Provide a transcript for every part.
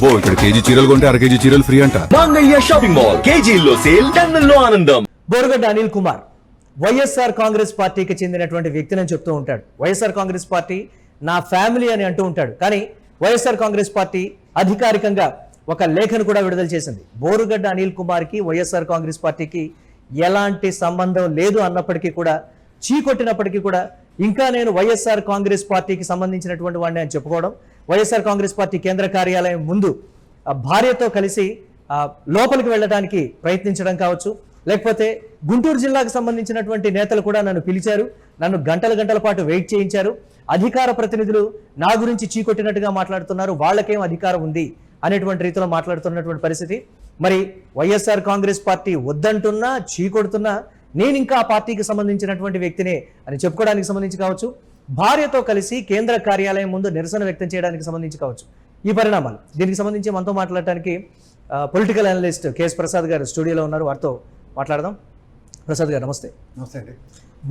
అబ్బో ఇక్కడ కేజీ చీరలు కొంటే అర కేజీ చీరలు ఫ్రీ అంట. మంగళ్య షాపింగ్ మాల్, కేజీల్లో సేల్, టన్నుల్లో ఆనందం. బోరుగడ్డ అనిల్ కుమార్ వైఎస్ఆర్ కాంగ్రెస్ పార్టీకి చెందినటువంటి వ్యక్తిని చెప్తూ ఉంటాడు. వైఎస్ఆర్ కాంగ్రెస్ పార్టీ నా ఫ్యామిలీ అని అంటూ ఉంటాడు. కానీ వైఎస్ఆర్ కాంగ్రెస్ పార్టీ అధికారికంగా ఒక లేఖను కూడా విడుదల చేసింది. బోరుగడ్డ అనిల్ కుమార్కి వైఎస్ఆర్ కాంగ్రెస్ పార్టీకి ఎలాంటి సంబంధం లేదు అన్నప్పటికీ కూడా, చీకొట్టినప్పటికీ కూడా ఇంకా నేను వైఎస్ఆర్ కాంగ్రెస్ పార్టీకి సంబంధించినటువంటి వాడిని అని చెప్పుకోవడం, వైఎస్ఆర్ కాంగ్రెస్ పార్టీ కేంద్ర కార్యాలయం ముందు భార్యతో కలిసి లోపలికి వెళ్ళడానికి ప్రయత్నించడం కావచ్చు, లేకపోతే గుంటూరు జిల్లాకు సంబంధించినటువంటి నేతలు కూడా నన్ను పిలిచారు, నన్ను గంటల పాటు వెయిట్ చేయించారు, అధికార ప్రతినిధులు నా గురించి చీకొట్టినట్టుగా మాట్లాడుతున్నారు, వాళ్ళకేం అధికారం ఉంది అనేటువంటి రీతిలో మాట్లాడుతున్నటువంటి పరిస్థితి. మరి వైఎస్ఆర్ కాంగ్రెస్ పార్టీ వద్దంటున్నా, చీకొడుతున్నా నేను ఇంకా ఆ పార్టీకి సంబంధించినటువంటి వ్యక్తినే అని చెప్పుకోవడానికి సంబంధించి కావచ్చు, భార్యతో కలిసి కేంద్ర కార్యాలయం ముందు నిరసన వ్యక్తం చేయడానికి సంబంధించి కావచ్చు, ఈ పరిణామాలు. దీనికి సంబంధించి మనతో మాట్లాడటానికి పొలిటికల్ అనలిస్ట్ కేఎస్ ప్రసాద్ గారు స్టూడియోలో ఉన్నారు. వారితో మాట్లాడదాం. ప్రసాద్ గారు నమస్తే. నమస్తే అండి.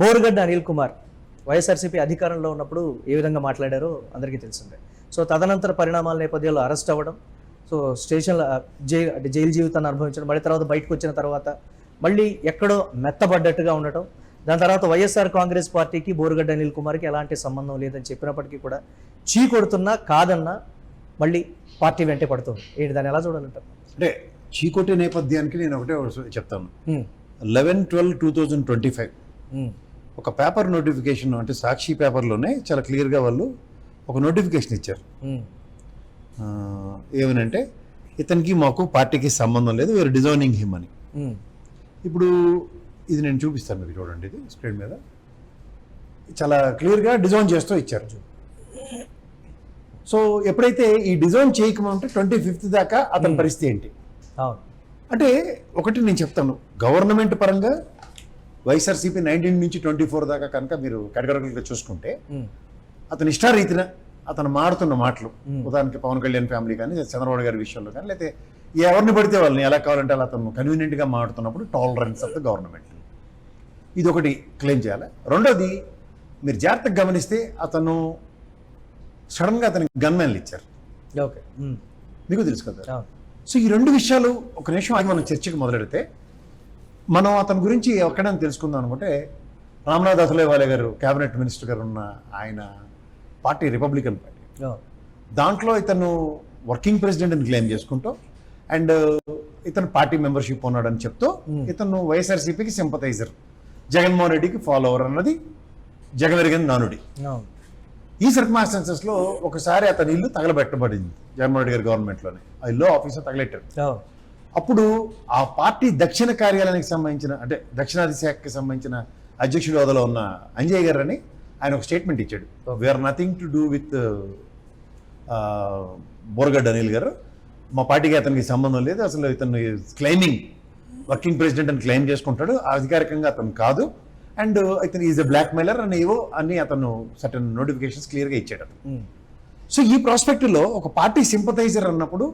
బోరుగడ్డ అనిల్ కుమార్ వైఎస్ఆర్సీపీ అధికారంలో ఉన్నప్పుడు ఏ విధంగా మాట్లాడారో అందరికీ తెలిసిందే. సో తదనంతర పరిణామాల నేపథ్యంలో అరెస్ట్ అవ్వడం, సో స్టేషన్లో జైలు జీవితాన్ని అనుభవించడం, మళ్ళీ తర్వాత బయటకు వచ్చిన తర్వాత మళ్ళీ ఎక్కడో మెత్తబడ్డట్టుగా ఉండటం, దాని తర్వాత వైఎస్ఆర్ కాంగ్రెస్ పార్టీకి బోరుగడ్డ అనిల్ కుమార్కి ఎలాంటి సంబంధం లేదని చెప్పినప్పటికీ కూడా చీ కొడుతున్నా కాదన్నా మళ్ళీ పార్టీ వెంటే పడుతుంది. ఏంటి దాన్ని ఎలా చూడాలంటారు? అంటే చీకొట్టే నేపథ్యానికి నేను ఒకటే చెప్తాను. 11/12/2025 ఒక పేపర్ నోటిఫికేషన్, అంటే సాక్షి పేపర్లోనే చాలా క్లియర్గా వాళ్ళు ఒక నోటిఫికేషన్ ఇచ్చారు. ఏమనంటే ఇతనికి మాకు పార్టీకి సంబంధం లేదు, వీఆర్ డిజైనింగ్ హిమ్ అని. ఇప్పుడు ఇది నేను చూపిస్తాను, మీకు చూడండి, ఇది స్క్రీన్ మీద చాలా క్లియర్గా డిజైన్ చేస్తూ ఇచ్చారు. సో ఎప్పుడైతే ఈ డిజైన్ చేయకమంటే 25th దాకా అతని పరిస్థితి ఏంటి అంటే, ఒకటి నేను చెప్తాను, గవర్నమెంట్ పరంగా వైఎస్ఆర్సీపీ 19 నుంచి 24 దాకా కనుక మీరు కేటగిరికల్గా చూసుకుంటే అతని ఇష్టారీతిన అతను మాడుతున్న మాటలు, ఉదాహరణకి పవన్ కళ్యాణ్ ఫ్యామిలీ కానీ, చంద్రబాబు గారి విషయంలో కానీ, లేకపోతే ఎవరిని పడితే వాళ్ళని ఎలా కావాలంటే అలా అతను కన్వీనియంట్గా మాడుతున్నప్పుడు టాలరెన్స్ ఆఫ్ ద గవర్నమెంట్, ఇది ఒకటి క్లెయిమ్ చేయాలి. రెండోది, మీరు జాగ్రత్తగా గమనిస్తే అతను సడన్గా అతనికి గన్మెన్లు ఇచ్చారు. ఓకే, మీకు తెలుసు కదా. సో ఈ రెండు విషయాలు ఒక నిమిషం ఆగి మనం చర్చకు మొదలెడితే, మనం అతని గురించి ఎక్కడైనా తెలుసుకుందాం అనుకుంటే, రామ్నాథ్ అథలేవాలే గారు క్యాబినెట్ మినిస్టర్ గారు ఉన్న ఆయన పార్టీ రిపబ్లికన్ పార్టీ, దాంట్లో ఇతను వర్కింగ్ ప్రెసిడెంట్ అని క్లెయిమ్ చేసుకుంటూ అండ్ ఇతను పార్టీ మెంబర్షిప్ ఉన్నాడని చెప్తూ ఇతను వైఎస్ఆర్సీపీకి సింపథైజర్, జగన్మోహన్ రెడ్డికి ఫాలోవర్ అన్నది జగమెరిగిన నానుడి. ఈ సర్కమ్స్టాన్సెస్లో ఒకసారి అతని ఇల్లు తగలబెట్టబడింది జగన్మోహన్ రెడ్డి గారి గవర్నమెంట్లోనే, ఆ ఇల్లు ఆఫీసర్ తగలెట్టారు. అప్పుడు ఆ పార్టీ దక్షిణ కార్యాలయానికి సంబంధించిన, అంటే దక్షిణాది శాఖకి సంబంధించిన అధ్యక్షుడి హోదాలో ఉన్న అంజయ్ గారు అని ఆయన ఒక స్టేట్మెంట్ ఇచ్చాడు. We're nothing to do with Borugadda Anil గారు, మా పార్టీకి అతనికి సంబంధం లేదు, అసలు ఇతను క్లెయిమింగ్ వర్కింగ్ ప్రెసిడెంట్ అని క్లెయిమ్ చేసుకుంటాడు, అధికారికంగా అతను కాదు, అండ్ ఇతను ఈజ్ ఎ బ్లాక్ మెయిలర్ అని ఏవో అని అతను సర్టన్ నోటిఫికేషన్స్ క్లియర్గా ఇచ్చాడు. సో ఈ ప్రాస్పెక్ట్లో ఒక పార్టీ సింపథైజర్ అన్నప్పుడు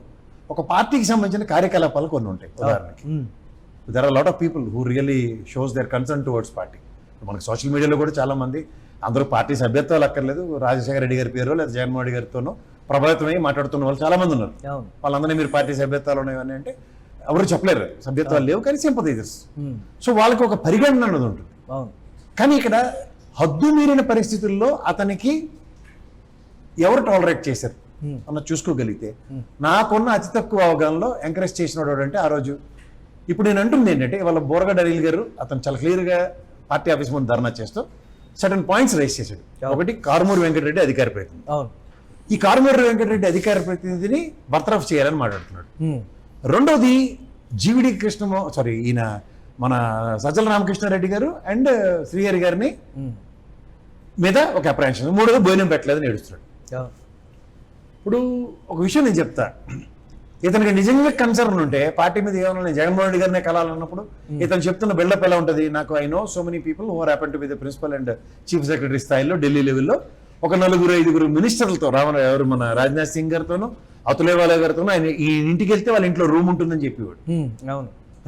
ఒక పార్టీకి సంబంధించిన కార్యకలాపాలు కొన్ని ఉంటాయి. ఉదాహరణకి there are lot of people who really shows their concern towards party. మనకి సోషల్ మీడియాలో కూడా చాలా మంది అందరూ పార్టీ సభ్యత్వాలు అక్కర్లేదు, రాజశేఖర రెడ్డి గారి పేరు లేదా జగన్మోహన్ రెడ్డి గారితోనో ప్రభావితమై మాట్లాడుతున్న వాళ్ళు చాలా మంది ఉన్నారు. వాళ్ళందరినీ మీరు పార్టీ సభ్యత్వాలు ఉన్నాయని అంటే ఎవరు చెప్పలేరు, సభ్యత్వాలు లేవు, కానీ సింపథైజర్స్. సో వాళ్ళకి ఒక పరిగణన అన్నది ఉంటుంది. కానీ ఇక్కడ హద్దు మీరిన పరిస్థితుల్లో అతనికి ఎవరు టాలరేట్ చేశారు అన్న చూసుకోగలిగితే, నాకున్న అతి తక్కువ అవగాహనలో ఎంకరేజ్ చేసినవాడు అంటే ఆ రోజు, ఇప్పుడు నేను అంటుంది ఏంటంటే, వాళ్ళ బోరుగడ్డ అనిల్ గారు అతను చాలా క్లియర్గా పార్టీ ఆఫీస్ ముందు ధర్నా చేస్తూ సర్టన్ పాయింట్స్ రైజ్ చేశాడు. ఒకటి, కారుమూరి వెంకటరెడ్డి అధికార ప్రతినిధి, ఈ కారుమూరి వెంకటరెడ్డి అధికార ప్రతినిధిని బర్తరఫ్ చేయాలని మాట్లాడుతున్నాడు. రెండోది, జీవిడి ఈయన మన సజ్జల రామకృష్ణారెడ్డి గారు అండ్ శ్రీహరి గారిని మీద ఒక అప్రహెన్షన్. మూడోది, భోజనం పెట్టలేదని ఏడుస్తున్నాడు. ఇప్పుడు ఒక విషయం నేను చెప్తా, ఇతనికి నిజంగా కన్సర్న్ ఉంటే పార్టీ మీద ఏమన్నా, నేను జగన్మోహన్ రెడ్డి గారినే కలాలన్నప్పుడు ఇతను చెప్తున్న బిల్డప్ ఎలా ఉంటుంది, నాకు I know so many people who are happen to be the principal and chief secretary స్థాయిలో ఢిల్లీ లెవెల్లో ఒక 4-5 మినిస్టర్లతో, ఎవరు మన రాజ్నాథ్ సింగ్ గారితోనూ అతులేవాలా గారితోనూ ఆయన ఈ ఇంటికి వెళ్తే వాళ్ళ ఇంట్లో రూమ్ ఉంటుందని చెప్పేవాడు.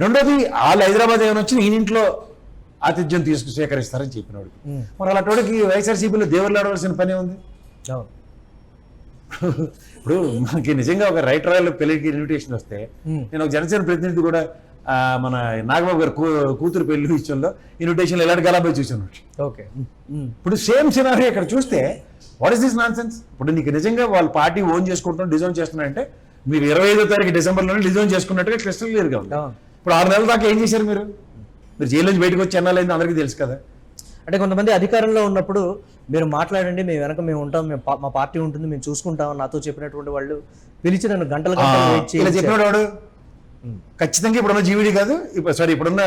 రెండోది, వాళ్ళు హైదరాబాద్ ఏమైనా వచ్చి ఈయన ఇంట్లో ఆతిథ్యం స్వీకరిస్తారని చెప్పినవాడు. మరి అలాంటి వైఎస్ఆర్సీపీలో దేవుళ్ళు ఆడవలసిన పని ఉంది. ఇప్పుడు మనకి నిజంగా ఒక రైట్ రాయల్ పెళ్లికి ఇన్విటేషన్ వస్తే నేను ఒక జనసేన ప్రతినిధి కూడా మన నాగబాబు గారు కూతురు పెళ్లి విషయంలో ఇన్విటేషన్ ఎలాంటి గలాబోయి చూసాను. ఓకే. ఇప్పుడు సేమ్ సినారీ ఇక్కడ చూస్తే what is this non sense? ఇప్పుడు నీకు నిజంగా వాళ్ళ పార్టీ ఓన్ చేసుకుంటున్నాం డిజైన్ చేస్తున్నారంటే మీరు 25వ తారీఖు డిసెంబర్లోనే డిజైన్ చేసుకున్నట్టుగా క్రిస్టల్ క్లియర్గా ఉంది. ఇప్పుడు 6 నెలల దాకా ఏం చేశారు మీరు జైలు నుంచి బయటకు వచ్చి ఎన్నాలైంది అందరికీ తెలుసు కదా. అంటే కొంతమంది అధికారంలో ఉన్నప్పుడు మీరు మాట్లాడండి, మేము వెనక మేము ఉంటాం, మా పార్టీ ఉంటుంది, మేము చూసుకుంటాం నాతో చెప్పినటువంటి వాళ్ళు పిలిచి నన్ను గంటలు గంటలు వెయిట్ ఇలా చెప్పినాడు వాడు ఖచ్చితంగా ఇప్పుడున్న జీవిడి కాదు, ఇప్పుడున్న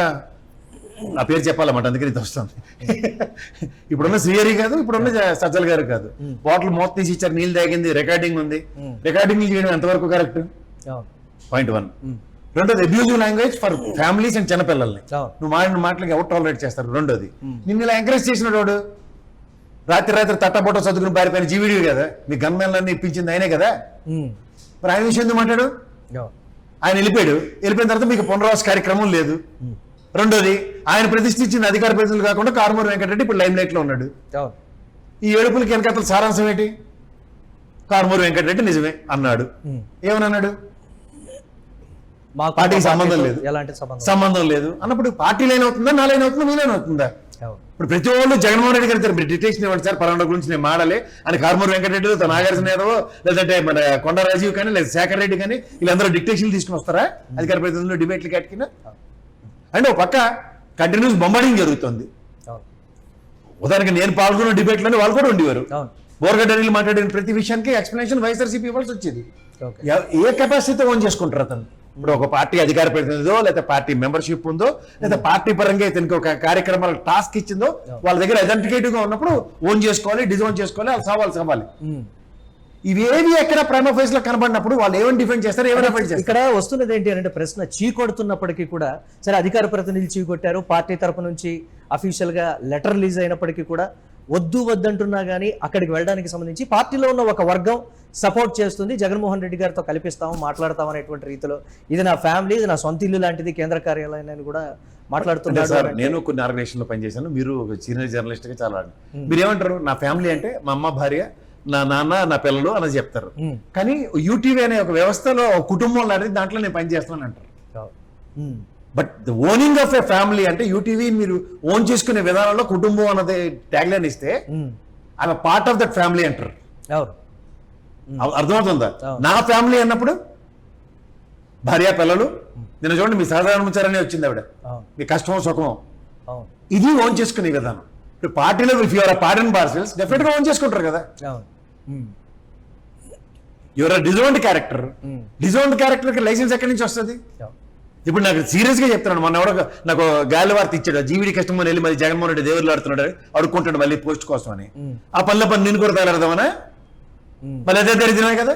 నా పేరు చెప్పాలన్నమాట, అందుకని ఇది వస్తుంది. ఇప్పుడున్న శ్రీహరి కాదు, ఇప్పుడున్న సజ్జల్ గారు కాదు. బాటిల్ మూత తీసి ఇచ్చారు, నీళ్ళు తాగింది, రికార్డింగ్ ఉంది. రికార్డింగ్ చేయడం ఎంతవరకు కరెక్ట్? పాయింట్ 1. రెండోది abusive language for families and చిన్నపిల్లల్ని నువ్వు మాట్లాడిన మాటలకి ఎవరు టాలరేట్ చేస్తారు? రెండోది నిన్ను ఇలా ఎంకరేజ్ చేసినాడు వాడు. రాత్రి తట్టబొట్ట చదువుకుని పారిపోయిన జీవిడి కదా, మీ గన్మెన్లన్నీ ఇప్పించింది ఆయనే కదా. మరి ఆయన విషయం ఎందుకు మాట్లాడు? ఆయన వెళ్ళిపోయిన తర్వాత మీకు పునరావాస కార్యక్రమం లేదు. రెండోది ఆయన ప్రతిష్ఠించిన అధికార ప్రతినిధులు కాకుండా కారుమూరి వెంకటరెడ్డి ఇప్పుడు లైమ్ లైట్ లో ఉన్నాడు. ఈ ఏడుపులకి వెనకాతల సారాంశం ఏంటి? కారుమూరి వెంకటరెడ్డి నిజమే అన్నాడు. ఏమన్నాడు? పార్టీకి సంబంధం లేదు, సంబంధం లేదు అన్నప్పుడు పార్టీ లైన్ అవుతుందా, నా లైన్ అవుతుందా, మీ లైన్ అవుతుందా? ఇప్పుడు ప్రతి వాళ్ళు జగన్మోహన్ రెడ్డి గారు డిటెక్షన్ ఇవ్వండి సార్, పలానా గురించి నేను మాడాలి అని కారుమూరి వెంకటరెడ్డి, నాగార్జున యాదవ్, లేదంటే మన కొండ రాజీవ్ కానీ లేదా శేఖర్ రెడ్డి కానీ వీళ్ళందరూ డిక్టేషన్ తీసుకుని వస్తారా అధికార ప్రతినిధులు డిబేట్లు కట్టిన? అంటే ఒక పక్క కంటిన్యూస్ బొంబార్డింగ్ జరుగుతుంది. ఉదాహరణకి నేను పాల్గొన్న డిబేట్లోనే వాళ్ళు కూడా ఉండేవారు. బోర్గడ్డ అనిల్ మాట్లాడిన ప్రతి విషయానికి ఎక్స్ప్లెనేషన్ వైఎస్ఆర్సీపీ ఇవ్వాల్సి వచ్చేది. ఏ కెపాసిటీతో ఓన్ చేసుకుంటారు అతను? ఇప్పుడు ఒక పార్టీ అధికార ప్రతినిధిదో లేదా పార్టీ మెంబర్షిప్ ఉందో లేదా పార్టీ పరంగా ఇతనికి ఒక కార్యక్రమాల టాస్క్ ఇచ్చిందో వాళ్ళ దగ్గర ఐడెంటిఫికేటివ్ గా ఉన్నప్పుడు ఓన్ చేసుకోవాలి, డిజైన్ చేసుకోవాలి, అది సవాలు. ఇవేవి ఎక్కడ ప్రైమ్ ఫేస్ లో కనబడినప్పుడు వాళ్ళు ఏమైనా డిఫెండ్ చేస్తారు, ఏమైనా డిఫెండ్ చేస్తారు? ఇక్కడ వస్తున్నది ఏంటి అంటే ప్రశ్న చీకొడుతున్నప్పటికీ కూడా సరే అధికార ప్రతినిధులు చీకొట్టారు, పార్టీ తరపు నుంచి అఫీషియల్ గా లెటర్ రిలీజ్ అయినప్పటికీ కూడా వద్దంటున్నా కానీ అక్కడికి వెళ్ళడానికి సంబంధించి పార్టీలో ఉన్న ఒక వర్గం సపోర్ట్ చేస్తుంది, జగన్మోహన్ రెడ్డి గారితో కల్పిస్తాము, మాట్లాడతాం అనేటువంటి రీతిలో ఇది నా ఫ్యామిలీ, ఇది నా సొంత ఇల్లు లాంటిది, కేంద్ర కార్యాలయాన్ని కూడా మాట్లాడుతున్నారు. నేను కొన్ని ఆర్గనైజేషన్ లో పనిచేశాను, మీరు సీనియర్ జర్నలిస్ట్ గా చాలా మీరు ఏమంటారు? నా ఫ్యామిలీ అంటే మా అమ్మ, భార్య, నా నాన్న, నా పిల్లలు అని చెప్తారు. కానీ యూటీవీ అనే ఒక వ్యవస్థలో కుటుంబం లాంటిది, దాంట్లో నేను పనిచేస్తున్నాను అంటారు. But the owning of a family అంటే యూటీవీ మీరు ఓన్ చేసుకునే విధానంలో కుటుంబం అన్నది ట్యాగ్ లైన్ ఇస్తే I'm part of that family అంటారు. అర్థమవుతుందా? నా ఫ్యామిలీ అన్నప్పుడు భార్య, పిల్లలు, నిన్న చూడండి మీ సహధర్మచారనే వచ్చింది ఆవిడ, మీ కష్టమో సుఖమో, ఇది ఓన్ చేసుకునే విధానం. ఇప్పుడు పార్టీలో if your part and parcels definite గా ఓన్ చేసుకుంటారు కదా. యువర్ డిజోన్డ్ క్యారెక్టర్, డిజోన్డ్ క్యారెక్టర్ కి లైసెన్స్ ఎక్కడి నుంచి వస్తుంది? ఇప్పుడు నాకు సీరియస్ గా చెప్తున్నాను, మొన్న ఎవడో నాకు గాలి వార్త ఇచ్చాడు, జీవిడి కస్టమర్ వెళ్ళి మళ్ళీ జగన్మోహన్ రెడ్డి దేవుళ్ళు ఆడుతున్నాడు, అడుక్కుంటాడు మళ్ళీ పోస్ట్ కోసం అని. ఆ పనిలో పని నేను కూడా తగలడదామనా? మళ్ళీ అదే దరిద్రమే కదా.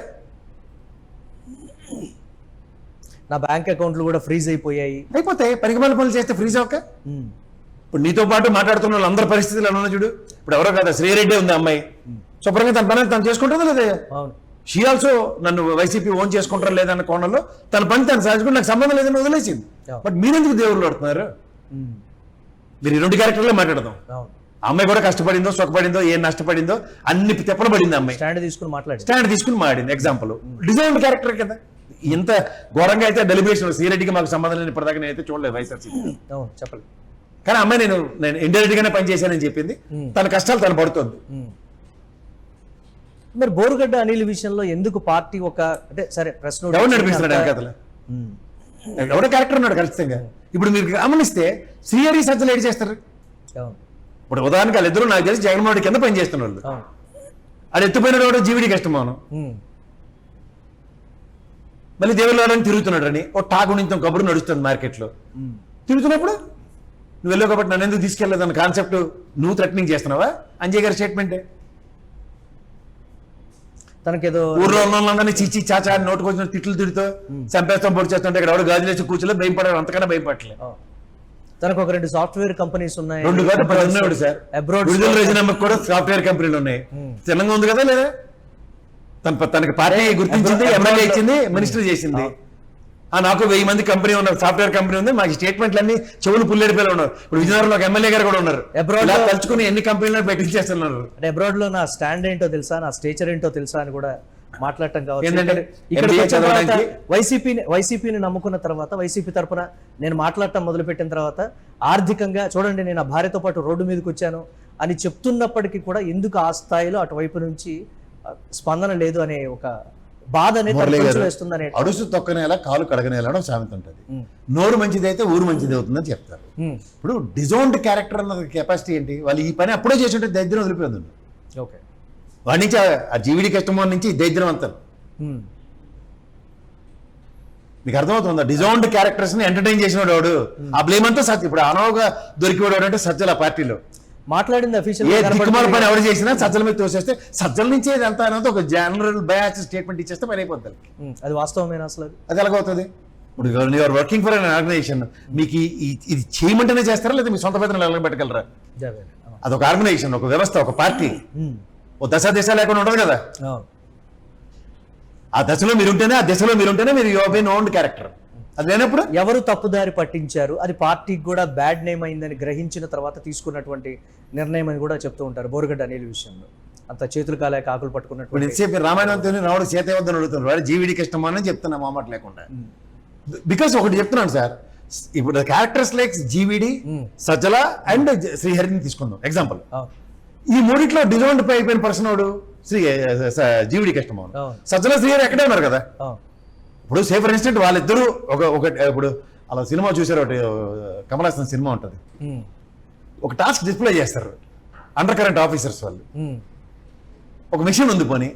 నా బ్యాంక్ అకౌంట్లు కూడా ఫ్రీజ్ అయిపోతాయి. పనికి పనులు చేస్తే ఫ్రీజ్ అవ్వక ఇప్పుడు నీతో పాటు మాట్లాడుతున్న వాళ్ళందరి పరిస్థితులు ఎలా ఉన్నా చూడు. ఇప్పుడు ఎవరో కదా శ్రీరెడ్డి ఉంది అమ్మాయి, శుభ్రంగా తన పని తను చేసుకుంటుందా లేదా? షీ ఆల్సో నన్ను వైసీపీ ఓన్ చేసుకుంటారా లేదన్న కోణంలో తన పని తను సాధించుకుంటే నాకు సంబంధం లేదని వదిలేసింది. బట్ మీరెందుకు దేవుళ్ళు ఆడుతున్నారు? మీరు ఈ 2 క్యారెక్టర్లే మాట్లాడదాం. అమ్మాయి కూడా కష్టపడిందో, సుఖపడిందో, ఏం నష్టపడిందో అన్ని తిప్పలు పడింది. అమ్మాయి స్టాండ్ తీసుకుని మాట్లాడింది. ఎగ్జాంపుల్ డిజైన్ క్యారెక్టర్ కదా. ఇంత ఘోరంగా అయితే డెలిబరేషన్ శ్రీరెడ్డికి మాకు సంబంధం లేని ఇప్పటిదాకా నేనైతే చూడలేదు వైఎస్ఆర్సీపీ చెప్పలేదు. కానీ అమ్మాయి నేను ఇండైరెక్ట్ గానే పనిచేశానని చెప్పింది. తన కష్టాలు తను పడుతుంది. మరి బోరుగడ్డ అనిల్ విషయంలో ఎందుకు పార్టీ ఒక అంటే సరే ప్రశ్న ఎవరు నడిపిస్తున్నాడు వెనకాతల? ఎవడో క్యారెక్టర్ ఉన్నాడు ఖచ్చితంగా. ఇప్పుడు మీరు గమనిస్తే శ్రీహరి సజ్జలు ఏడు చేస్తారు. ఇప్పుడు ఉదాహరణకి వాళ్ళిద్దరూ నాకు తెలిసి జగన్మోహన్ రెడ్డి కింద పనిచేస్తున్నారు. అది ఎత్తుపోయినాడు కూడా జీవిడి కష్టమాను, మళ్ళీ దేవుళ్ళని తిరుగుతున్నాడు అని ఓ టాకు నింతం కబురు నడుస్తుంది మార్కెట్లో. తిరుగుతున్నప్పుడు నువ్వు వెళ్ళావు కాబట్టి నన్ను ఎందుకు తీసుకెళ్ళలేదన్న కాన్సెప్ట్ నువ్వు థ్రెటనింగ్ చేస్తున్నావా? అంజయ్ గారి స్టేట్మెంటే. తనకేదో ఊర్లో ఉన్నోళ్ళందరినీ చీచి చాచా నోటుకు వచ్చిన తిట్లు తిడుతూ చంపేస్తాం పొడి చేస్తుంటే ఇక్కడ ఎవరు గాజులు వేసి కూర్చోలే, భయపడారు, అంతకన్నా భయపడలేదు. తనకు ఒక 2 సాఫ్ట్వేర్ కంపెనీస్ ఉన్నాయి. 2 కాదు 10 ఉన్నాడు సార్. విడుదల రోజునమ్మకి కూడా సాఫ్ట్వేర్ కంపెనీలు ఉన్నాయి. తెలంగాణ ఉంది కదా లేదా? తనకి పార్టీ గుర్తించింది, ఎమ్మెల్యే ఇచ్చింది, మినిస్టర్ చేసింది. నాకు 1000 మంది కంపెనీ ఉన్నారు, సాఫ్ట్వేర్ కంపెనీ ఉంది. మాకు స్టేట్మెంట్లు అన్ని చెవులు పుల్లేడిపోయి ఉన్నారు. ఇప్పుడు విజయనగరంలో ఒక ఎమ్మెల్యే గారు కూడా ఉన్నారు. అబ్రాడ్ తలుచుకుని ఎన్ని కంపెనీలు బయటకు చేస్తున్నారు. అంటే అబ్రాడ్ లో నా స్టాండ్ ఏంటో తెలుసా, నా స్టేచర్ ఏంటో తెలుసా అని కూడా మాట్లాడటం కావచ్చు, ఏంటంటే ఇక్కడ MBA వచ్చిన తర్వాత చదవడానికి- వైసీపీని నమ్ముకున్న తర్వాత వైసీపీ తరపున నేను మాట్లాడటం మొదలుపెట్టిన తర్వాత ఆర్థికంగా చూడండి నేను ఆ భార్యతో పాటు రోడ్డు మీదకి వచ్చాను అని చెప్తున్నప్పటికీ కూడా ఎందుకు ఆ స్థాయిలో అటువైపు నుంచి స్పందన లేదు అనే ఒక బాధ అనేది మురళి తనకు గారు, వస్తుందనే అడుసు తొక్కనేలా కాలు కడగనేలా అని సామెత ఉంటుంది. నోరు మంచిదైతే ఊరు మంచిది అవుతుందని చెప్తారు. ఇప్పుడు డిజోన్డ్ క్యారెక్టర్ అన్న కెపాసిటీ ఏంటి? వాళ్ళు ఈ పని అప్పుడే చేసి ఉంటే దరిద్రం వదిలిపోయింది. ఓకే వాడి నుంచి ఆ జీవిడి కస్టమర్ నుంచి దరిద్రం అంతా మీకు అర్థమవుతుందా? డిజోన్డ్ క్యారెక్టర్స్ ని ఎంటర్టైన్ చేసినవాడు వాడు. ఆ బ్లేమ్ అంతా సత్య. ఇప్పుడు అనవగా దొరికివాడు అంటే సజ్జల పార్టీలో మాట్లాడింది ఏ దిక్కుమాల పని అఫీషియల్ ఎవరు చేసినా సజ్జల మీద తోసేస్తే సజ్జల నుంచే ఇదంతా అనేది ఒక జనరల్ బయాస్ స్టేట్మెంట్ ఇచ్చేస్తే పని అయిపోతుంది. అది వాస్తవమేనా అసలు అది? అది ఎలాగవుతుంది? ఇప్పుడు you're working for an organisation, మీకు ఇది చేయమంటేనే చేస్తారా లేదా మీ సొంత పెద్దలు ఎలా పెట్టగలరా? అదొక ఆర్గనైజేషన్, ఒక వ్యవస్థ, ఒక పార్టీ. ఓ దశ దిశ లేకుండా ఉండదు కదా. ఆ దశలో మీరుంటేనే మీరు యువర్ బీన్ ఓన్డ్ క్యారెక్టర్. అది లేనప్పుడు ఎవరు తప్పుదారి పట్టించారు, అది పార్టీకి కూడా బ్యాడ్ నేమ్ అయిందని గ్రహించిన తర్వాత తీసుకున్నటువంటి నిర్ణయం అని కూడా చెప్తూ ఉంటారు బోరుగడ్డ అనిల్ విషయంలో. అంత చేతులు కాలేక ఆకులు ఇప్పుడు పట్టుకున్నటువంటి ఎంతసేపు రామాయణంతో రావుడు సీత వద్దని అడుగుతున్నారు, వాడు జీవిడి కష్టమని చెప్తున్నా మామాట లేకుండా. బికాస్ ఒకటి చెప్తున్నాను సార్, ఇప్పుడు క్యారెక్టర్స్ లైక్ జీవిడి, సజ్జల అండ్ శ్రీహరిని తీసుకుందాం ఎగ్జాంపుల్. ఈ మూడిట్లో డిజోన్డ్ పై అయిపోయిన పర్సన్ వాడు జీవిడి కష్టమోహన్. సజ్జల శ్రీహరి ఎక్కడే ఉన్నారు కదా. ఇప్పుడు సే ఫర్ ఇన్స్టెంట్ వాళ్ళిద్దరూ ఒక ఇప్పుడు అలా సినిమా చూసారు, ఒకటి కమల్ హాసన్ సినిమా ఉంటుంది, ఒక టాస్క్ డిస్ప్లే చేస్తారు అండర్ కరెంట్ ఆఫీసర్స్ వాళ్ళు. ఒక మిషన్ ఉంది, పోనీ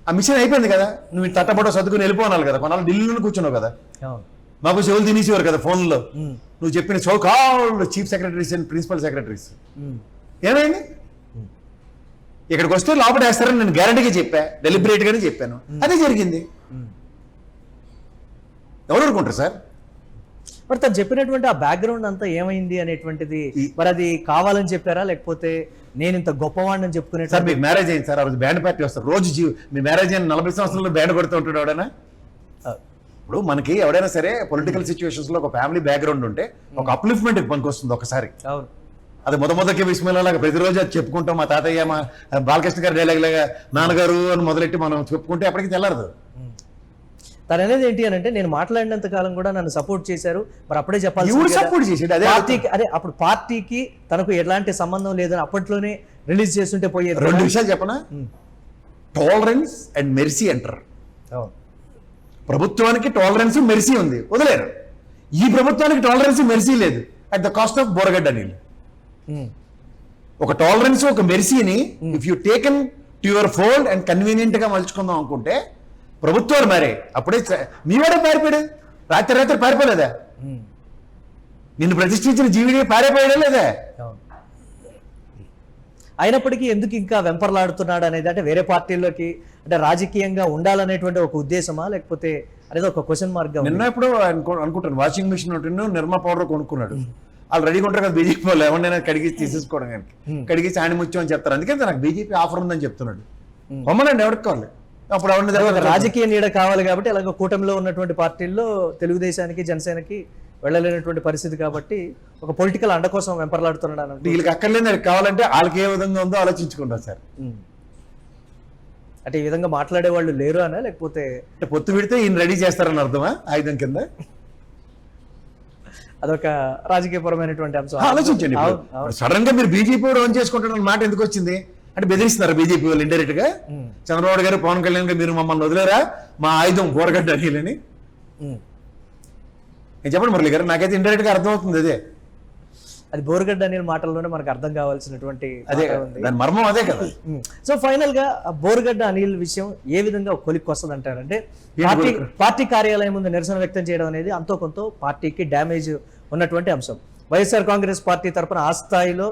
ఆ మిషన్ అయిపోయింది కదా, నువ్వు తట్టబడ సర్దుకుని వెళ్ళిపోవాలి కదా, కొనాలి ఢిల్లీలో కూర్చున్నావు కదా, మాకు చెవులు తినేసేవారు కదా ఫోన్లో నువ్వు చెప్పిన so called chief secretaries and principal secretaries. ఏమైంది? ఇక్కడికి వస్తే లోపల వేస్తారని నేను గ్యారంటీగా చెప్పా, డెలిబరేట్ గానే చెప్పాను, అదే జరిగింది. ఎవరు అనుకుంటారు సార్? మరి తను చెప్పినటువంటి ఆ బ్యాక్గ్రౌండ్ అంతా ఏమైంది అనేటువంటిది, మరి అది కావాలని చెప్పారా లేకపోతే నేను ఇంత గొప్పవాడిని చెప్పుకునే? సార్ మీకు మ్యారేజ్ అయింది సార్, ఆ రోజు బ్యాండ్ పార్టీ వస్తారు రోజు మీ మ్యారేజ్ అయిన 40 సంవత్సరాల్లో బ్యాండ్ కొడుతూ ఉంటాడు ఎవడైనా? ఇప్పుడు మనకి ఎవడైనా సరే పొలిటికల్ సిచ్యువేషన్స్ లో ఒక ఫ్యామిలీ బ్యాక్గ్రౌండ్ ఉంటే ఒక అప్లిఫ్ట్మెంట్ పనికి వస్తుంది ఒకసారి. అవును, అది మొదటి విస్మలాగా ప్రతిరోజు అది చెప్పుకుంటాం. మా తాతయ్య, మా బాలకృష్ణ గారి డైలాగ్ లాగా నాన్నగారు అని మొదలెట్టి మనం చెప్పుకుంటే అప్పటికి తెల్లరదు. తను అనేది ఏంటి అని అంటే, నేను మాట్లాడినంత కాలం కూడా నన్ను సపోర్ట్ చేశారు, మరి అప్పుడే చెప్పాలి సపోర్ట్ చేసేది అదే పార్టీకి. అదే అప్పుడు పార్టీకి తనకు ఎలాంటి సంబంధం లేదని అప్పట్లోనే రిలీజ్ చేస్తుంటే పోయేది. 2 విషయాలు చెప్పనా? టాలరెన్స్ అండ్ మెర్సీ అంటారు. ప్రభుత్వానికి టాలరెన్స్ మెర్సీ ఉంది, వదిలేరు. ఈ ప్రభుత్వానికి టాలరెన్స్ మెర్సీ లేదు, at the cost of Boragadda నీళ్ళు. ఒక టాలరెన్స్, ఒక మెర్సీని if you taken to your fold and convenient గా మలుచుకుందాం అనుకుంటే ప్రభుత్వాలు మారే. అప్పుడే మీవాడే పారిపోయాడు, రాత్రి పారిపోలేదా? నిన్ను ప్రతిష్ఠించిన జీవిని పారిపోయాడా లేదా? అయినప్పటికీ ఎందుకు ఇంకా వెంపర్లాడుతున్నాడు అనేది, అంటే వేరే పార్టీల్లోకి అంటే రాజకీయంగా ఉండాలనేటువంటి ఒక ఉద్దేశమా, లేకపోతే అనేది ఒక క్వశ్చన్ మార్క్ గా? నిన్న ఇప్పుడు అనుకుంటాను వాషింగ్ మిషన్ నిర్మా పౌడర్ కొనుక్కున్నాడు. వాళ్ళు రెడీగా ఉంటారు కదా బీజేపీ వాళ్ళు, ఎవరినైనా కడిగి తీసేసుకోవడం కానీ కడిగి ఆణిముత్యం అని చెప్తారు. అందుకే నాకు బీజేపీ ఆఫర్ ఉందని చెప్తున్నాడు. పొమ్మనండి, ఎవరికి కావాలి. అప్పుడు ఒక రాజకీయ నీడ కావాలి కాబట్టి, అలాగే కూటమిలో ఉన్నటువంటి పార్టీల్లో తెలుగుదేశానికి జనసేనకి వెళ్ళలేనటువంటి పరిస్థితి కాబట్టి ఒక పొలిటికల్ అండ కోసం వెంపర్లాడుతున్నాడు. వీళ్ళకి అక్కర్లేదు, కావాలంటే వాళ్ళకి ఏ విధంగా ఉందో ఆలోచించుకుంటారు సార్. అంటే ఈ విధంగా మాట్లాడే వాళ్ళు లేరు అనా, లేకపోతే పొత్తు విడితే ఈయన రెడీ చేస్తారని అర్థమా? ఆయుధం కింద అదొక రాజకీయపరమైనటువంటి అంశం. ఆలోచించండి. సడన్ గా మీరు బీజేపీ రన్ చేసుకుంటారన్న మాట ఎందుకు వచ్చింది అంటే, బెదిరిస్తున్నారు బీజేపీ వాళ్ళు ఇండైరెక్ట్ గా. చంద్రబాబు గారు, పవన్ కళ్యాణ్ గారు, మీరు మమ్మల్ని వదిలేరా, మా ఆయుధం బోరగడ్డ అనిలని నేను చెప్పండి మురళి గారు. నాకైతే ఇండైరెక్ట్ గా అర్థమవుతుంది అదే. అది బోరగడ్డ అనిల్ మాటల్లోనే మనకు అర్థం కావాల్సినటువంటి అదే, దాని మర్మం అదే కదా. సో ఫైనల్ గా బోరగడ్డ అనిల్ విషయం ఏ విధంగా కొలిక్కి వస్తుంది అంటారంటే, పార్టీ కార్యాలయం ముందు నిరసన వ్యక్తం చేయడం అనేది అంతో కొంత పార్టీకి డ్యామేజ్ ఉన్నటువంటి అంశం. వైఎస్ఆర్ కాంగ్రెస్ పార్టీ తరఫున ఆ స్థాయిలో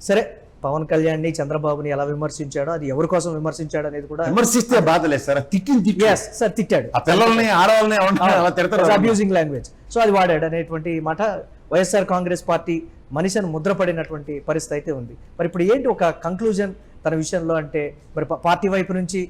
సరే పవన్ కళ్యాణ్ ని, చంద్రబాబుని ఎలా విమర్శించాడో, అది ఎవరి కోసం విమర్శించాడు అనేది కూడా విమర్శిస్తే బాధ లేదు సార్. సార్ తిట్టాడు, ఆ పిల్లల్ని ఆడవాళ్ళని అబ్యూజింగ్ లాంగ్వేజ్. సో అది వాడాడు అనేటువంటి మాట వైఎస్ఆర్ కాంగ్రెస్ పార్టీ మనిషిని ముద్రపడినటువంటి పరిస్థితి అయితే ఉంది. మరి ఇప్పుడు ఏంటి ఒక కంక్లూజన్ తన విషయంలో అంటే, మరి పార్టీ వైపు నుంచి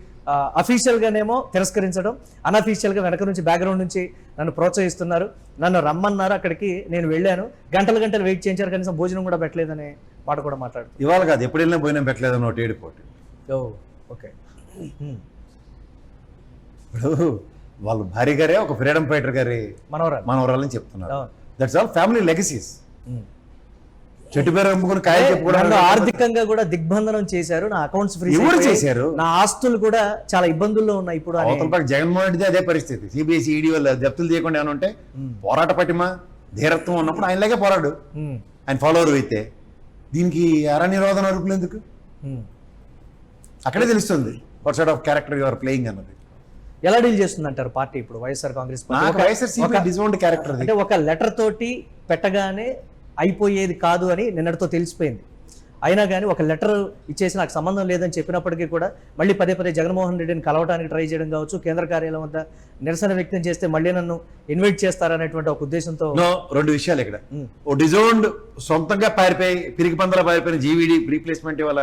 అఫీషియల్ గానేమో తిరస్కరించడం, అన్అఫీషియల్ గా వెనక నుంచి బ్యాక్గ్రౌండ్ నుంచి నన్ను ప్రోత్సహిస్తున్నారు, నన్ను రమ్మన్నారు, అక్కడికి నేను వెళ్ళాను, గంటలు వెయిట్ చేయించారు, కనీసం భోజనం కూడా పెట్టలేదనే మాట కూడా మాట్లాడుతుంది. ఇవాళ కాదు, ఎప్పుడు వెళ్ళినా భోజనం పెట్టలేదని ఒకటి ఏడుకోటి. ఓకే. ఇప్పుడు వాళ్ళ భార్య గారే ఒక ఫ్రీడమ్ ఫైటర్ గారి మనవరాలు. మనవరాలని చెప్తున్నారు. అవును. That's all family legacies. చెట్టు పేరు అమ్ముకుని కాయ నన్ను చెప్పుకోవడం ఆర్థికంగా కూడా దిగ్బంధనం చేశారు, నా అకౌంట్స్ ఫ్రీజ్ ఎవరు అయిపోయాయి, చేశారు? నా ఆస్తులు కూడా చాలా ఇబ్బందుల్లో ఉన్నాయి ఇప్పుడు అని. అవతల పక్క జగన్మోహన్ రెడ్డి అదే పరిస్థితి. సిబిఎస్ఈ ఈడీ వల్ల జప్తులు చేయకుండా ఏమైనా ఉంటే పోరాట పటిమ ధీరత్వం ఉన్నప్పుడు ఆయనలాగే పోరాడు. ఉమ్, ఆయన ఫాలోవర్ అయితే దీనికి అరణ్యరోధన అరుపులు ఎందుకు? ఉమ్. అక్కడే తెలుస్తుంది what side of character your playing అన్నది. ఎలా డీల్ చేస్తుంది అంటారు పార్టీ ఇప్పుడు వైఎస్ఆర్ కాంగ్రెస్ పార్టీ? నాకు వైఎస్ఆర్సీపీ డిజోన్డ్ క్యారెక్టర్ అది. అంటే ఒక లెటర్ తోటి పెట్టగానే అయిపోయేది కాదు అని నిన్నటితో తెలిసిపోయింది. అయినా కానీ ఒక లెటర్ ఇచ్చేసి నాకు సంబంధం లేదని చెప్పినప్పటికీ కూడా మళ్ళీ పదే పదే జగన్మోహన్ రెడ్డిని కలవడానికి ట్రై చేయడం కావచ్చు, కేంద్ర కార్యాలయం వద్ద నిరసన వ్యక్తం చేస్తే మళ్ళీ నన్ను ఇన్వైట్ చేస్తారనేటువంటి ఒక ఉద్దేశంతో. రెండు విషయాలు ఇక్కడ. ఓ డిజోన్డ్ సొంతంగా పారిపోయి పిరికి పందల పారిపోయిన జీవీడీ రీప్లేస్మెంట్ ఇవాళ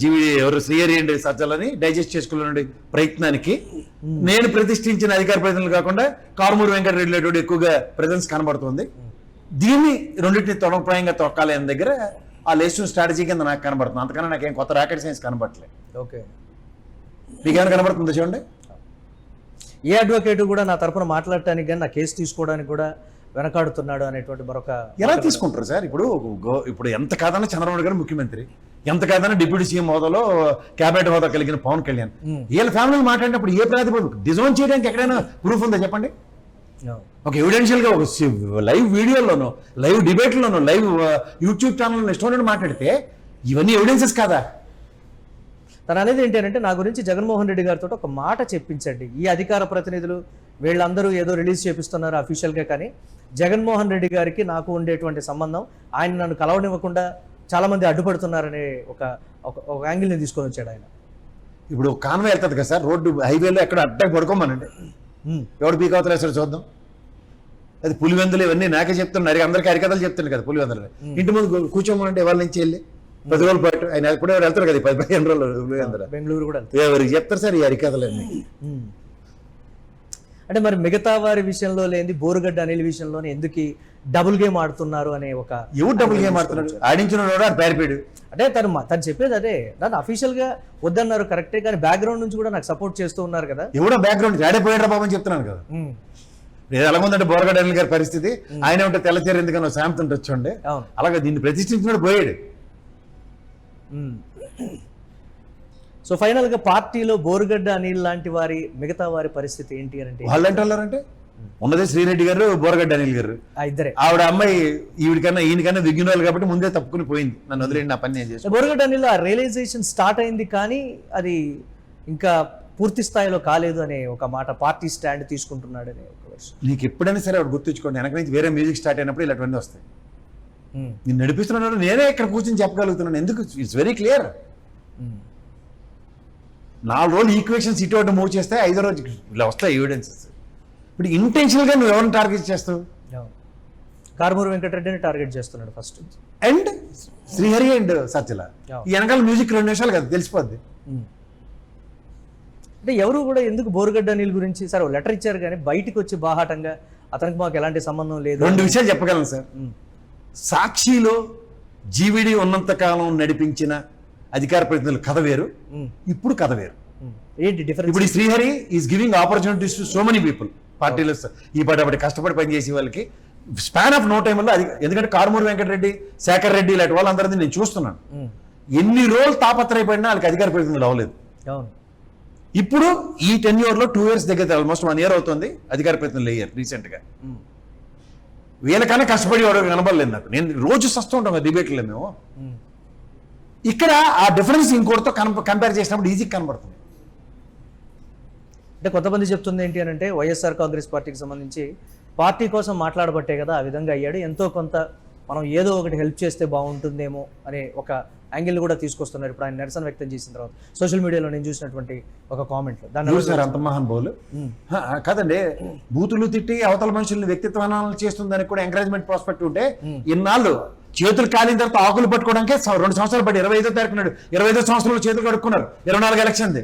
జీవీడీ ఎవరు శ్రీహరి అండ్ సజ్జలని డైజెస్ట్ చేసుకునే ప్రయత్నానికి నేను ప్రతిష్ఠించిన అధికార ప్రతినిధులు కాకుండా కారుమూరి వెంకటరెడ్డి ఎక్కువగా ప్రెజెన్స్ కనబడుతుంది. దీన్ని రెండింటిని తొడప్రాయంగా తొక్కాలి అనే దగ్గర ఆ లేషన్ స్ట్రాటజీ కింద నాకు కనబడుతుంది. అంతకన్నా నాకేం కొత్త రాకెట్ సైన్స్ కనబడట్లేదు. ఓకే, మీకేమైనా కనబడుతుందో చూడండి. ఏ అడ్వకేట్ కూడా నా తరపున మాట్లాడటానికి కానీ నా కేసు తీసుకోవడానికి కూడా వెనకాడుతున్నాడు అనేటువంటి మరొక. ఎలా తీసుకుంటారు సార్? ఇప్పుడు ఎంత కాదన్నా చంద్రబాబు గారు ముఖ్యమంత్రి, ఎంత కాదన్నా డిప్యూటీ సీఎం హోదాలో క్యాబినెట్ హోదా కలిగిన పవన్ కళ్యాణ్, వీళ్ళ ఫ్యామిలీ మాట్లాడినప్పుడు ఏ ప్రాతిపదిక డిజోన్ చేయడానికి ఎక్కడైనా ప్రూఫ్ ఉందా చెప్పండి? ఒక ఎవిడెన్షియల్ గా ఒక లైవ్ వీడియోలోనో లైవ్ డిబేట్లోనో లైవ్ యూట్యూబ్ ఛానల్లో ఇష్టం మాట్లాడితే ఇవన్నీ ఎవిడెన్సెస్ కాదా? తను అనేది ఏంటంటే నా గురించి జగన్మోహన్ రెడ్డి గారితో ఒక మాట చెప్పించండి. ఈ అధికార ప్రతినిధులు వీళ్ళందరూ ఏదో రిలీజ్ చేపిస్తున్నారు అఫీషియల్గా, కానీ జగన్మోహన్ రెడ్డి గారికి నాకు ఉండేటువంటి సంబంధం ఆయన నన్ను కలవనివ్వకుండా చాలా మంది అడ్డుపడుతున్నారనే ఒక యాంగిల్ని తీసుకొని వచ్చాడు ఆయన. ఇప్పుడు కాన్వే వెళ్తుంది కదా సార్, రోడ్డు హైవేలో ఎక్కడ అడ్డం పడుకోమనండి, ఎవడు పీకవతలు వేస్తాడు చూద్దాం. అది పులివెందులు ఇవన్నీ నాకే చెప్తున్నారు, అందరికీ అరికథలు చెప్తున్నాను కదా. పులివెందులు ఇంటి ముందు కూర్చోమంటే వాళ్ళ నుంచి వెళ్ళి 10 రోజుల పాటు ఆయన కూడా వెళ్తారు కదా 15 రోజులు పులివెందులు, బెంగళూరు కూడా ఎవరికి చెప్తారు సార్ ఈ అరికథలన్నీ? అంటే మరి మిగతా వారి విషయంలో లేని బోరుగడ్డ అనిల్ విషయంలోనే ఎందుకు డబుల్ గేమ్ ఆడుతున్నారు అనే ఒక. ఎవరు డబుల్ గేమ్ ఆడుతున్నాడు? ఆడించిన పేరిపేడు. అంటే తను చెప్పేది అదే, దాన్ని అఫీషియల్ గా వద్దన్నారు కరెక్టే, కానీ బ్యాక్గ్రౌండ్ నుంచి కూడా నాకు సపోర్ట్ చేస్తూ ఉన్నారు కదా. ఎవడో బ్యాక్గ్రౌండ్ ఆడిపోయాడు బాబు అని చెప్తున్నాను కదా. ఎలా ఉందంటే బోరగడ్డ అనిల్ గారి పరిస్థితి, ఆయన ఉంటే తెల్లచేరు ఎందుకన్నా శాంతం వచ్చండి, అలాగే దీన్ని ప్రతిష్ఠించినాడు పోయాడు. సో ఫైనల్ గా పార్టీలో బోరుగడ్డ అనిల్ లాంటి వారి మిగతా వారి పరిస్థితి ఏంటి అంటే, వాళ్ళు అంటున్నారంటే ఉన్నదే శ్రీరెడ్డి గారు బోరగడ్డ అనిల్ గారు ఇద్దరే. ఆవిడ అమ్మాయి ఈవిడికన్నా ఈయనకన్నా దిగ్గినోళ్ళు కాబట్టి ముందే తప్పుకుని పోయింది, నన్ను వదిలేండి నా పని నేను చేసి. బోరుగడ్డ అనిల్ ఆ రియలైజేషన్ స్టార్ట్ అయింది కానీ అది ఇంకా పూర్తి స్థాయిలో కాలేదు అనే ఒక మాట, పార్టీ స్టాండ్ తీసుకుంటున్నాడు అనే ఒక వర్షం. నీకు ఎప్పుడైనా సరే ఒకటి గుర్తుంచుకోండి, వెనక నుంచి వేరే మ్యూజిక్ స్టార్ట్ అయినప్పుడు ఇలాంటివన్నీ వస్తాయి. నేను నడిపిస్తున్నాను, నేనే ఇక్కడ కూర్చొని చెప్పగలుగుతున్నాను ఎందుకు? It's very clear. 4 రోజులు ఈక్వేషన్స్ ఇటు అటు మూవ్ చేస్తే 5వ రోజు ఇలా వస్తాయి ఎవిడెన్సెస్. ఇప్పుడు ఇంటెన్షనల్గా నువ్వు ఎవరిని టార్గెట్ చేస్తావు? కారుమూరి వెంకటరెడ్డిని టార్గెట్ చేస్తున్నాడు first, and Srihari and Sajjala. ఈ వెనకాల మ్యూజిక్ 2 నిమిషాలు కదా తెలిసిపోద్ది. అంటే ఎవరు కూడా ఎందుకు బోరుగడ్డ అనిల్ గురించి సరే లెటర్ ఇచ్చారు కానీ బయటికి వచ్చి బాహాటంగా అతనికి మాకు ఎలాంటి సంబంధం లేదు. 2 విషయాలు చెప్పగలను సార్. సాక్షిలో జీవిడి ఉన్నంత కాలం నడిపించిన అధికార ప్రతినిధుల కథ వేరు, ఇప్పుడు కథ వేరు. ఏంటి డిఫరెన్స్? ఇప్పుడు Srihari is giving opportunities to so many people. పార్టీలో ఈ పాటి కష్టపడి పనిచేసే వాళ్ళకి స్పాన్ ఆఫ్ నో టైమ్ వల్ల అది. ఎందుకంటే కారుమూరి వెంకటరెడ్డి, శేఖర్ రెడ్డి ఇలాంటి వాళ్ళందరినీ నేను చూస్తున్నాను. ఎన్ని రోజులు తాపత్రయపడినా వాళ్ళకి అధికార ప్రతినిధులు అవ్వలేదు. ఇప్పుడు ఈ టెన్యూర్లో 2 years దగ్గర ఆల్మోస్ట్ 1 year అవుతుంది అధికార ప్రతినిధులు అయ్యారు రీసెంట్ గా. వీళ్ళకన్నా కష్టపడి వాడు కనబడలేదు నాకు. నేను రోజు వస్తూ ఉంటాం కదా డిబేట్లో మేము. ఇక్కడ ఆ డిఫరెన్స్ ఇంకోటితో కంపేర్ చేసినప్పుడు ఈజీ కనబడుతుంది. అంటే కొంతమంది చెప్తుంది ఏంటి అని అంటే, వైఎస్ఆర్ కాంగ్రెస్ పార్టీకి సంబంధించి పార్టీ కోసం మాట్లాడబట్టే కదా ఆ విధంగా అయ్యాడు, ఎంతో కొంత మనం ఏదో ఒకటి హెల్ప్ చేస్తే బాగుంటుందేమో అనే ఒక యాంగిల్ కూడా తీసుకొస్తున్నారు ఇప్పుడు ఆయన నిరసన వ్యక్తం చేసిన తర్వాత. సోషల్ మీడియాలో నేను చూసినటువంటి ఒక కామెంట్లో దాన్ని అంత మహాన్ బౌలు కాదండి, బూతులు తిట్టి అవతల మనుషుల్ని వ్యక్తిత్వాన్ని చేస్తుందని కూడా ఎంకరేజ్మెంట్ ప్రాస్పెక్ట్ ఉంటే ఇన్నాళ్ళు చేతులు కాలిన తర్వాత ఆకులు పట్టుకోవడానికి 2 సంవత్సరాలు పడి 25వ తారీఖు నాడు 25 సంవత్సరాలు చేతులు కడుక్కున్నారు. 24 ఎలక్షన్ది.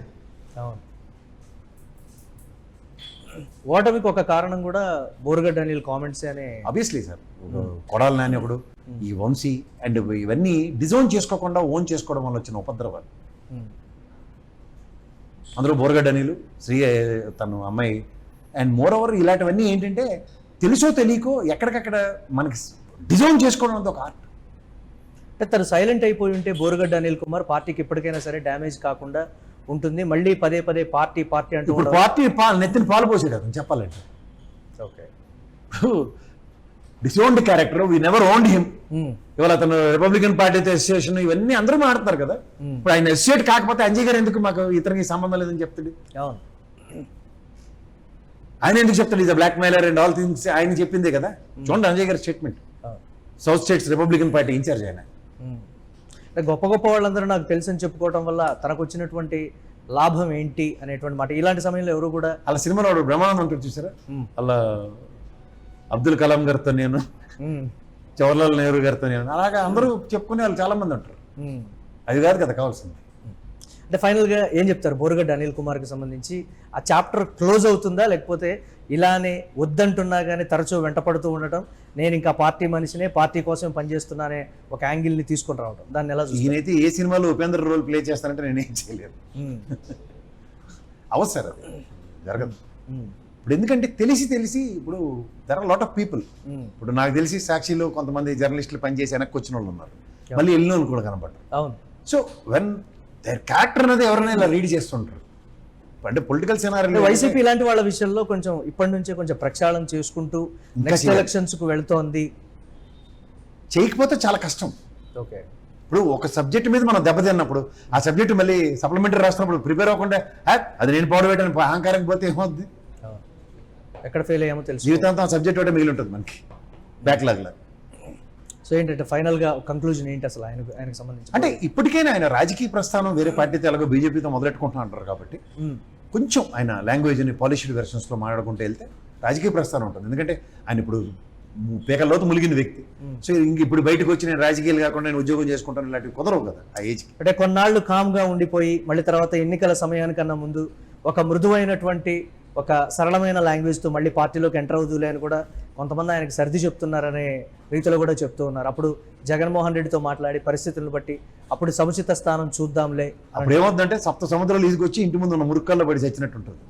ఓటమికి ఒక కారణం కూడా బోరుగడ్డ అనిల్ కామెంట్స్ అనే. ఆబ్వియస్లీ సార్, కొడాలి నాని ఒకడు, ఈ వంశీ అండ్ ఇవన్నీ డిజోన్ చేసుకోకుండా ఓన్ చేసుకోవడం వల్ల వచ్చిన ఉపద్రవాలు. అందులో బోరగడ్డ అనిలు శ్రీ తను అమ్మాయి. అండ్ మోర్ ఓవర్ ఇలాంటివన్నీ ఏంటంటే తెలుసో తెలియకో ఎక్కడికక్కడ మనకి డిజైన్ చేసుకోవడం అంత ఒక ఆర్ట్. అంటే తను సైలెంట్ అయిపోయి ఉంటే బోరుగడ్డ అనిల్ కుమార్ పార్టీకి ఎప్పటికైనా సరే డ్యామేజ్ కాకుండా ఉంటుంది. మళ్ళీ పదే పదే పార్టీ పార్టీ అంటూ ఇప్పుడు పార్టీ నెత్తిని పాలు పోసాడు అతను చెప్పాలంటే. Okay. Disowned character, we never owned him. ఇవాళ అతను రిపబ్లికన్ పార్టీతో అసోసియేషన్ ఇవన్నీ అందరూ మాట్లాడతారు కదా. ఇప్పుడు ఆయన అసోసియేట్ కాకపోతే అంజయ్ గారు ఎందుకు మాకు ఇతనికి సంబంధం లేదని చెప్తాడు? అవును. ఆయన ఎందుకు చెప్తాడు is blackmailer and all things? ఆయన చెప్పిందే కదా. చూడండి అంజయ్ గారి statement, south states republican party in charge ఆయన. అంటే గొప్ప గొప్ప వాళ్ళందరూ నాకు తెలుసని చెప్పుకోవడం వల్ల తనకు వచ్చినటువంటి లాభం ఏంటి అనేటువంటి మాట ఇలాంటి సమయంలో ఎవరు కూడా అలా సినిమాలో బ్రహ్మానందం ఉంటుంది చూసారా, అలా అబ్దుల్ కలాం గారితో నేను, జవహర్లాల్ నెహ్రూ గారితో నేను, అలాగా అందరూ చెప్పుకునే వాళ్ళు చాలా మంది ఉంటారు. అది కాదు కదా కావాల్సింది. అంటే ఫైనల్గా ఏం చెప్తారు బోరుగడ్డ అనిల్ కుమార్కి సంబంధించి? ఆ చాప్టర్ క్లోజ్ అవుతుందా, లేకపోతే ఇలానే వద్దంటున్నా కానీ తరచూ వెంటపడుతూ ఉండటం, నేను ఇంకా పార్టీ మనిషినే, పార్టీ కోసం పనిచేస్తున్నానే ఒక యాంగిల్ని తీసుకొని రావడం, దాన్ని ఎలా చూస్తారు? ఈయనైతే ఏ సినిమాలో ఉపేంద్ర రోల్ ప్లే చేస్తానంటే నేనేం చేయలేదు. అవసరం అది జరగదు. ఇప్పుడు ఎందుకంటే తెలిసి ఇప్పుడు there are lot of people. ఇప్పుడు నాకు తెలిసి సాక్షిలో కొంతమంది జర్నలిస్టులు పనిచేసి వెనక్కి వచ్చిన వాళ్ళు ఉన్నారు, మళ్ళీ వెళ్ళిన వాళ్ళు కూడా కనపడ్డారు. అవును. సో వెన్ దర్ క్యారెక్టర్ అనేది ఎవరైనా ఇలా రీడ్ చేస్తుంటారు. అంటే పొలిటికల్ సినారియో వైసీపీ ఇలాంటి వాళ్ళ విషయంలో కొంచెం ఇప్పటి నుంచే కొంచెం ప్రక్షాళన చేసుకుంటూ నెక్స్ట్ ఎలక్షన్స్ కు వెళ్తోంది. చేయకపోతే చాలా కష్టం. ఓకే. ఇప్పుడు ఒక సబ్జెక్ట్ మీద మనం దెబ్బతిన్నప్పుడు ఆ సబ్జెక్ట్ మళ్ళీ సప్లిమెంటరీ రాస్తున్నప్పుడు ప్రిపేర్ అవ్వకుండా అది నేను పాడుపెట్టాను అహంకారం పోతే ఏమవుద్ది? ఎక్కడ ఫెయిల్ అయ్యామో తెలుసు. జీవితాంతం ఆ సబ్జెక్ట్ ఒకటే మిగిలి ఉంటుంది మనకి బ్యాక్లాగ్ లా. సో ఏంటంటే ఫైనల్ గా కంక్లూజన్ ఏంటి అసలు ఆయనకు సంబంధించి? అంటే ఇప్పటికైనా ఆయన రాజకీయ ప్రస్థానం వేరే పార్టీతో ఎలాగో బీజేపీతో మొదలెట్టుకుంటున్నా అంటారు కాబట్టి కొంచెం ఆయన లాంగ్వేజ్ని పాలిష్డ్ వెర్షన్స్లో మాట్లాడుకుంటూ వెళ్తే రాజకీయ ప్రస్థానం ఉంటుంది. ఎందుకంటే ఆయన ఇప్పుడు పేకల్లోతు ములిగిన వ్యక్తి. సో ఇంక ఇప్పుడు బయటకు వచ్చి నేను రాజకీయాలు కాకుండా నేను ఉద్యోగం చేసుకుంటాను ఇలాంటివి కుదరవు కదా ఆ ఏజ్కి. అంటే కొన్నాళ్ళు కామ్గా ఉండిపోయి మళ్ళీ తర్వాత ఎన్నికల సమయానికన్నా ముందు ఒక మృదువైనటువంటి ఒక సరళమైన లాంగ్వేజ్తో మళ్ళీ పార్టీలోకి ఎంటర్ అవుదులే అని కూడా కొంతమంది ఆయనకి సర్ది చెప్తున్నారనే రీతిలో కూడా చెప్తూ ఉన్నారు. అప్పుడు జగన్మోహన్ రెడ్డితో మాట్లాడి పరిస్థితులను బట్టి అప్పుడు సముచిత స్థానం చూద్దాంలే. అప్పుడు ఏమవుతుందంటే సప్త సముద్రాలు ఈజుకొచ్చి ఇంటి ముందు ఉన్న మురుక్కల్లో పడి చచ్చినట్టు ఉంటుంది.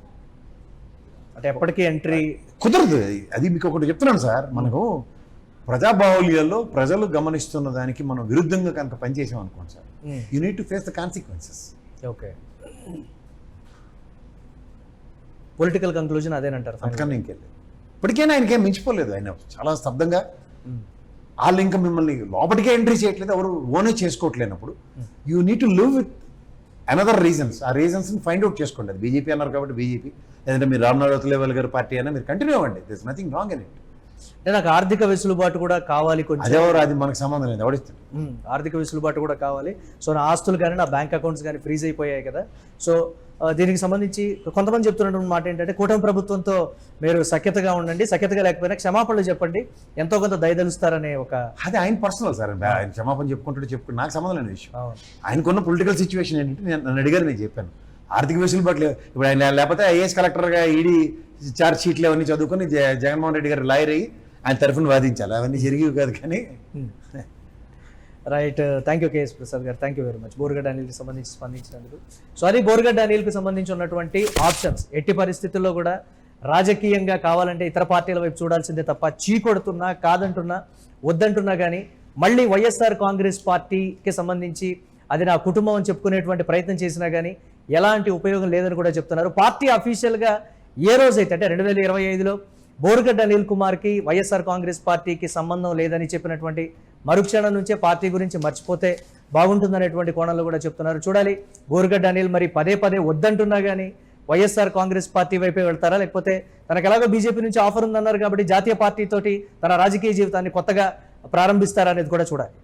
అంటే ఎప్పటికీ ఎంట్రీ కుదరదు. అది మీకు ఒకటి చెప్తున్నాను సార్, మనకు ప్రజాబాహుల్యాల్లో ప్రజలు గమనిస్తున్న దానికి మనం విరుద్ధంగా కనుక పనిచేసాం అనుకోండి sir, you need to face the consequences. Okay. Political conclusion అదేనంటారు? అందుకని ఇంకెళ్ళి ఇప్పటికైనా ఆయనకేం మించిపోలేదు. ఆయన చాలా స్తబ్దంగా వాళ్ళు ఇంకా మిమ్మల్ని లోపలికే ఎంట్రీ చేయట్లేదు, ఎవరు ఓనే చేసుకోవట్లేనప్పుడు you need to live with another reasons. ఆ రీజన్స్ని ఫైండ్ అవుట్ చేసుకోండి. అది బీజేపీ అన్నారు కాబట్టి బీజేపీ, లేదంటే మీరు రామ్నాథ్ అతలేవల్ గారి పార్టీ అయినా మీరు కంటిన్యూ అవ్వండి. This nothing wrong in it. అంటే నాకు ఆర్థిక వెసులుబాటు కూడా కావాలి కొంచెం. అదేవారు అది మనకు సంబంధం లేదు, ఎవడిస్తుంది. ఆర్థిక వెసులుబాటు కూడా కావాలి. సో నా ఆస్తులు కానీ నా బ్యాంక్ అకౌంట్స్ కానీ ఫ్రీజ్ అయిపోయాయి కదా. సో దీనికి సంబంధించి కొంతమంది చెప్తున్నటువంటి మాట ఏంటంటే కూటమి ప్రభుత్వంతో మీరు సఖ్యతగా ఉండండి, సఖ్యతగా లేకపోయినా క్షమాపణలు చెప్పండి, ఎంతో కొంత దయదలుస్తారనే ఒక. అది ఆయన పర్సనల్ సార్, ఆయన క్షమాపణ చెప్పుకుంటే నాకు సంబంధం లేని విషయం. ఆయనకున్న పొలిటికల్ సిచ్యువేషన్ ఏంటంటే నన్ను అడిగారు, నేను చెప్పాను ఆర్థిక వెసులుబాటు లేదు. ఇప్పుడు ఆయన లేకపోతే ఐఏఎస్ కలెక్టర్గా ఈడీ ఛార్జ్ షీట్లు అవన్నీ చదువుకొని జగన్మోహన్ రెడ్డి గారు లాయర్ అయ్యి ఆయన తరఫున వాదించాలి. అవన్నీ జరిగేవి కాదు. కానీ right. Thank you KS Prasad గారు, thank you very much Borugadda అనిల్కి సంబంధించి స్పందించినందుకు. సో అది బోరుగడ్డ అనిల్కి సంబంధించి ఉన్నటువంటి ఆప్షన్స్. ఎట్టి పరిస్థితుల్లో కూడా రాజకీయంగా కావాలంటే ఇతర పార్టీల వైపు చూడాల్సిందే తప్ప చీకొడుతున్నా కాదంటున్నా వద్దంటున్నా కానీ మళ్ళీ వైఎస్ఆర్ కాంగ్రెస్ పార్టీకి సంబంధించి అది నా కుటుంబం అని చెప్పుకునేటువంటి ప్రయత్నం చేసినా కానీ ఎలాంటి ఉపయోగం లేదని కూడా చెప్తున్నారు. పార్టీ అఫీషియల్గా ఏ రోజైతే అంటే 2025లో బోరుగడ్డ అనిల్ కుమార్కి వైఎస్ఆర్ కాంగ్రెస్ పార్టీకి సంబంధం లేదని చెప్పినటువంటి మరుక్షణం నుంచే పార్టీ గురించి మర్చిపోతే బాగుంటుందనేటువంటి కోణంలో కూడా చెప్తున్నారు. చూడాలి బోరుగడ్డ అనిల్ మరి పదే పదే వద్దంటున్నా కానీ వైఎస్ఆర్ కాంగ్రెస్ పార్టీ వైపే వెళ్తారా, లేకపోతే తనకు ఎలాగో బీజేపీ నుంచి ఆఫర్ ఉందన్నారు కాబట్టి జాతీయ పార్టీ తోటి తన రాజకీయ జీవితాన్ని కొత్తగా ప్రారంభిస్తారా అనేది కూడా చూడాలి.